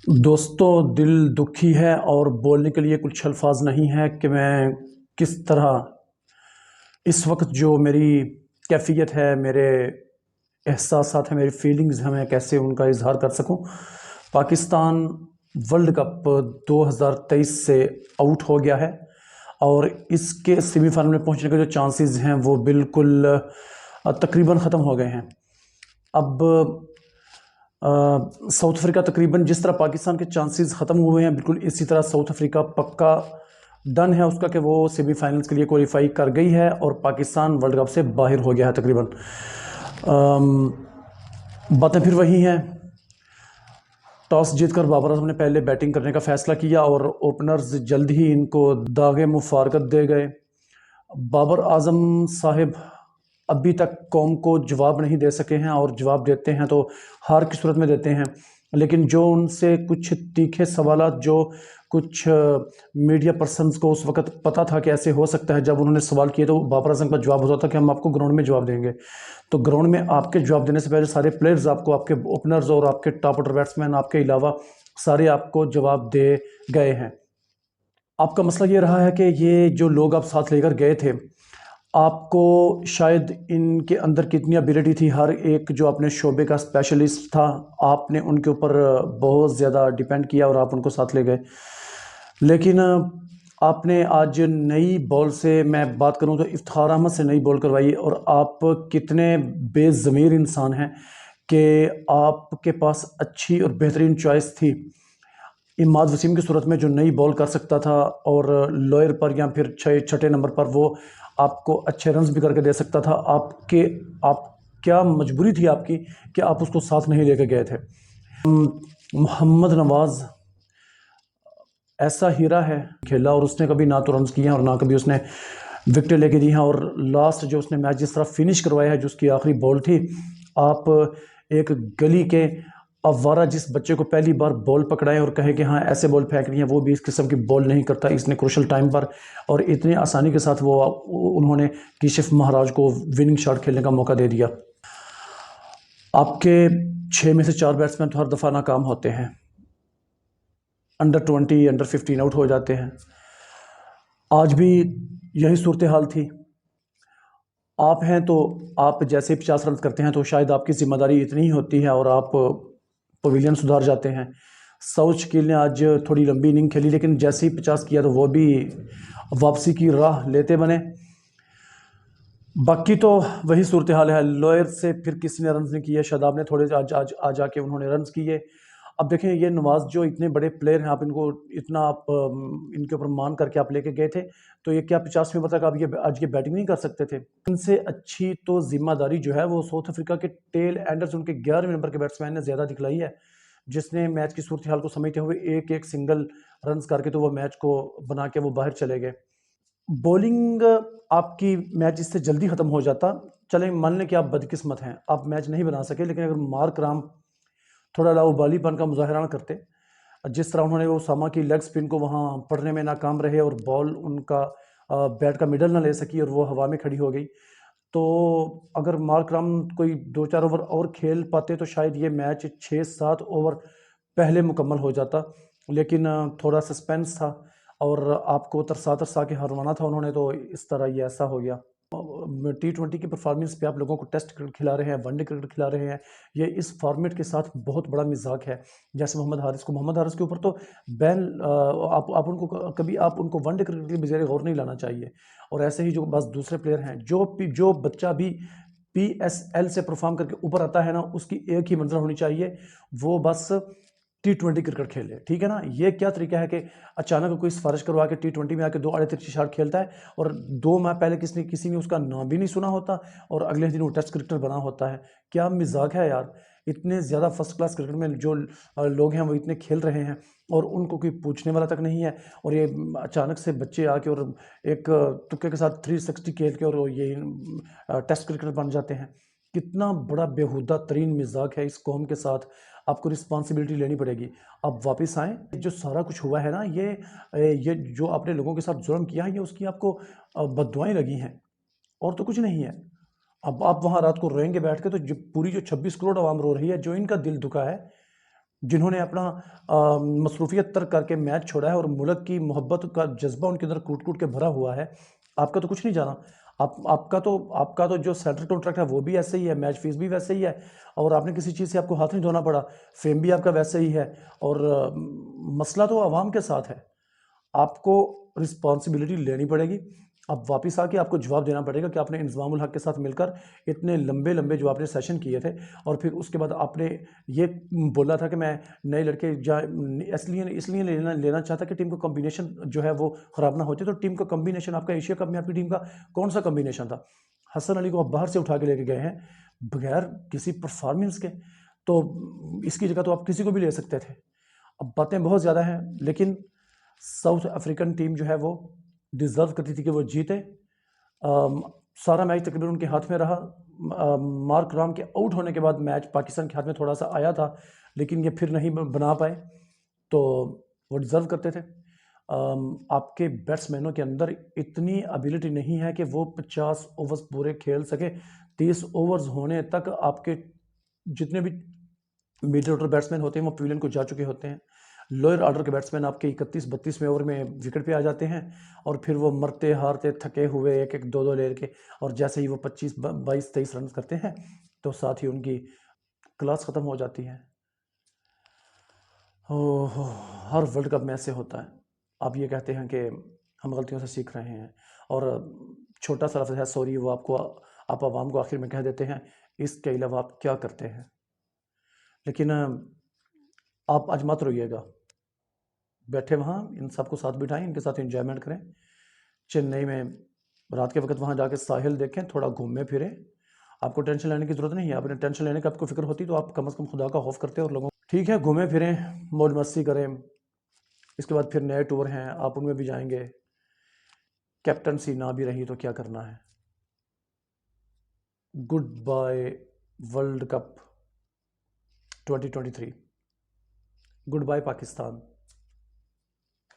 दोस्तों, दिल दुखी है और बोलने के लिए कुछ अल्फाज नहीं है कि मैं किस तरह इस वक्त जो मेरी कैफियत है, मेरे एहसासात हैं, मेरी फीलिंग्स हैं, मैं कैसे उनका इजहार कर सकूं। पाकिस्तान वर्ल्ड कप 2023 से आउट हो गया है और इसके सेमीफाइनल में पहुंचने के जो चांसेस हैं वो बिल्कुल तकरीबन ख़त्म हो गए हैं। अब साउथ अफ्रीका तकरीबन जिस तरह पाकिस्तान के चांसेस ख़त्म हुए हैं, बिल्कुल इसी तरह साउथ अफ्रीका पक्का डन है उसका कि वो सेमीफाइनल्स के लिए क्वालिफाई कर गई है और पाकिस्तान वर्ल्ड कप से बाहर हो गया है तकरीबन। बातें फिर वही हैं। टॉस जीतकर बाबर आजम ने पहले बैटिंग करने का फैसला किया और ओपनर्स जल्द ही इनको दागे मुफारकत दे गए। बाबर आजम साहिब अभी तक कौम को जवाब नहीं दे सके हैं और जवाब देते हैं तो हार की सूरत में देते हैं। लेकिन जो उनसे कुछ तीखे सवालात जो कुछ मीडिया पर्सन्स को उस वक्त पता था कि ऐसे हो सकता है, जब उन्होंने सवाल किए तो बाबर आजम का जवाब होता था कि हम आपको ग्राउंड में जवाब देंगे। तो ग्राउंड में आपके जवाब देने से पहले सारे प्लेयर्स आपको, आपके ओपनर्स और आपके टॉप ऑर्डर बैट्समैन आपके अलावा सारे आपको जवाब दे गए हैं। आपका मसला ये रहा है कि ये जो लोग आप साथ लेकर गए थे, आपको शायद इनके अंदर कितनी एबिलिटी थी, हर एक जो अपने शोबे का स्पेशलिस्ट था, आपने उनके ऊपर बहुत ज़्यादा डिपेंड किया और आप उनको साथ ले गए। लेकिन आपने आज नई बॉल से, मैं बात करूं तो इफ्तिखार अहमद से नई बॉल करवाई और आप कितने बेज़मीर इंसान हैं कि आपके पास अच्छी और बेहतरीन चॉइस थी इमाद वसीम की सूरत में, जो नई बॉल कर सकता था और लोअर पर या फिर छठे नंबर पर वो आपको अच्छे रन्स भी करके दे सकता था। आप क्या मजबूरी थी आपकी कि आप उसको साथ नहीं लेके गए थे। मोहम्मद नवाज़ ऐसा हीरा है, खेला और उसने कभी ना तो रन्स किए हैं और ना कभी उसने विकेटें लेके दी हैं और लास्ट जो उसने मैच जिस तरह फिनिश करवाया है, जो उसकी आखिरी बॉल थी, आप एक गली के अवारा जिस बच्चे को पहली बार बॉल पकड़ाएं और कहे कि हाँ ऐसे बॉल फेंकनी है, वो भी इस किस्म की बॉल नहीं करता। इसने क्रूशल टाइम पर और इतनी आसानी के साथ वो उन्होंने किशिफ महाराज को विनिंग शॉट खेलने का मौका दे दिया। आपके 6 में से 4 बैट्समैन तो हर दफ़ा नाकाम होते हैं, अंडर 20 अंडर 15 आउट हो जाते हैं। आज भी यही सूरत हाल थी। आप हैं तो आप जैसे 50 रन करते हैं तो शायद आपकी जिम्मेदारी इतनी ही होती है और आप पवेलियन सुधार जाते हैं। सऊद शकील ने आज थोड़ी लंबी इनिंग खेली, लेकिन जैसे ही 50 किया तो वो भी वापसी की राह लेते बने। बाकी तो वही सूरत हाल है। लोअर से फिर किसी ने रन नहीं किए, शादाब ने थोड़े आज आज आ जाके उन्होंने रन किए। अब देखें, ये नवाज जो इतने बड़े प्लेयर हैं, आप इनको इतना आप इनके ऊपर मान करके आप लेके गए थे, तो ये क्या 50वें ओवर तक आप ये आज ये बैटिंग नहीं कर सकते थे? इनसे अच्छी तो जिम्मेदारी जो है वो साउथ अफ्रीका के टेल एंडर्स, उनके 11वें नंबर के बैट्समैन ने ज़्यादा दिखलाई है, जिसने मैच की सूरत हाल को समझते हुए एक एक सिंगल रन करके तो वो मैच को बना के वो बाहर चले गए। बॉलिंग आपकी मैच इससे जल्दी ख़त्म हो जाता। चलें, मान लें कि आप बदकिस्मत हैं, आप मैच नहीं बना सके, लेकिन अगर मार्क राम थोड़ा लाउबालीपन का मुजाहरा ना करते, जिस तरह उन्होंने ओसामा की लेग स्पिन को वहाँ पढ़ने में नाकाम रहे और बॉल उनका बैट का मिडल ना ले सकी और वो हवा में खड़ी हो गई, तो अगर मार्क राम कोई 2-4 ओवर और खेल पाते तो शायद ये मैच 6-7 ओवर पहले मुकम्मल हो जाता। लेकिन थोड़ा सस्पेंस था और आपको तरसा तरसा के हरवाना था उन्होंने, तो इस तरह ये ऐसा हो गया। T20 की परफॉर्मेंस पे आप लोगों को टेस्ट क्रिकेट खिला रहे हैं, वनडे क्रिकेट खिला रहे हैं, ये इस फॉर्मेट के साथ बहुत बड़ा मजाक है। जैसे मोहम्मद हारिस के ऊपर तो बैन, आप उनको कभी आप उनको वनडे क्रिकेट के बजाय गौर नहीं लाना चाहिए। और ऐसे ही जो बस दूसरे प्लेयर हैं, जो बच्चा भी PSL से परफॉर्म करके ऊपर आता है ना, उसकी एक ही मंजिल होनी चाहिए, वो बस T20 क्रिकेट खेले। ठीक है ना? ये क्या तरीका है कि अचानक कोई सिफारिश करवा के T20 में आके 2 आड़े तिरछे शॉट खेलता है और 2 माह पहले किसी ने उसका नाम भी नहीं सुना होता और अगले दिन वो टेस्ट क्रिकेटर बना होता है। क्या मजाक है यार! इतने ज़्यादा फर्स्ट क्लास क्रिकेट में जो लोग हैं वो इतने खेल रहे हैं और उनको कोई पूछने वाला तक नहीं है, और ये अचानक से बच्चे आके और एक तुक्के के साथ 360 खेल के और ये टेस्ट क्रिकेटर बन जाते हैं। कितना बड़ा बेहुदा तरीन मजाक है इस कौम के साथ। आपको रिस्पॉन्सिबिलिटी लेनी पड़ेगी। आप वापस आएँ। जो सारा कुछ हुआ है ना, ये जो आपने लोगों के साथ जुल्म किया है, ये उसकी आपको बद्दुआएँ लगी हैं और तो कुछ नहीं है। अब आप वहाँ रात को रोएंगे बैठ के, तो जो पूरी जो 26 करोड़ आवाम रो रही है, जो इनका दिल दुखा है, जिन्होंने अपना मसरूफियत तर्क करके मैच छोड़ा है और मुल्क की मोहब्बत का जज्बा उनके अंदर कूट कूट के भरा हुआ है। आपका तो कुछ नहीं जाना। आपका तो जो सैलरी कॉन्ट्रैक्ट है वो भी ऐसे ही है, मैच फीस भी वैसे ही है, और आपने किसी चीज़ से आपको हाथ नहीं धोना पड़ा, फेम भी आपका वैसे ही है। और मसला तो आवाम के साथ है। आपको रिस्पॉन्सिबिलिटी लेनी पड़ेगी। अब वापस आके आपको जवाब देना पड़ेगा कि आपने इंज़मामुल हक के साथ मिलकर इतने लंबे लंबे जो आपने सेशन किए थे, और फिर उसके बाद आपने ये बोला था कि मैं नए लड़के इसलिए इसलिए लेना लेना चाहता कि टीम का कॉम्बिनेशन जो है वो ख़राब ना होते। तो टीम का कॉम्बिनेशन आपका एशिया कप में आपकी टीम का कौन सा कॉम्बिनेशन था? हसन अली को आप बाहर से उठा के लेके गए हैं बगैर किसी परफॉर्मेंस के। तो इसकी जगह तो आप किसी को भी ले सकते थे। अब बातें बहुत ज़्यादा हैं, लेकिन साउथ अफ्रीकन टीम जो है वो डिज़र्व करती थी कि वो जीते। सारा मैच तकरीबन उनके हाथ में रहा। मार्क राम के आउट होने के बाद मैच पाकिस्तान के हाथ में थोड़ा सा आया था, लेकिन ये फिर नहीं बना पाए, तो वो डिज़र्व करते थे। आपके बैट्समैनों के अंदर इतनी एबिलिटी नहीं है कि वो 50 ओवर्स पूरे खेल सके। 30 ओवर्स होने तक आपके जितने भी मिडिल ऑर्डर बैट्समैन होते हैं वो पवेलियन को जा चुके होते हैं। लोअर ऑर्डर के बैट्समैन आपके 31-32वें ओवर में विकेट पे आ जाते हैं, और फिर वो मरते हारते थके हुए एक एक दो दो ले के, और जैसे ही वो 25-22-23 रन करते हैं तो साथ ही उनकी क्लास ख़त्म हो जाती है। ओह, हर वर्ल्ड कप में ऐसे होता है। आप ये कहते हैं कि हम गलतियों से सीख रहे हैं, और छोटा सा लफ्ज़ है सॉरी, वो आपको आप आवाम को आखिर में कह देते हैं। इसके अलावा आप क्या करते हैं? लेकिन आप आज मत रोइएगा। बैठे वहाँ इन सबको साथ बिठाएं, इनके साथ एंजॉयमेंट करें। चेन्नई में रात के वक्त वहाँ जाके साहिल देखें, थोड़ा घूमें फिरें। आपको टेंशन लेने की ज़रूरत नहीं है। आपने टेंशन लेने की आपको फ़िक्र होती तो आप कम से कम खुदा का खौफ करते और लोगों, ठीक है, घूमें फिरें, मौज मस्ती करें। इसके बाद फिर नए टूर हैं, आप उनमें भी जाएंगे। कैप्टनसी ना भी रही तो क्या करना है। Good bye world cup 2023। Good bye Pakistan.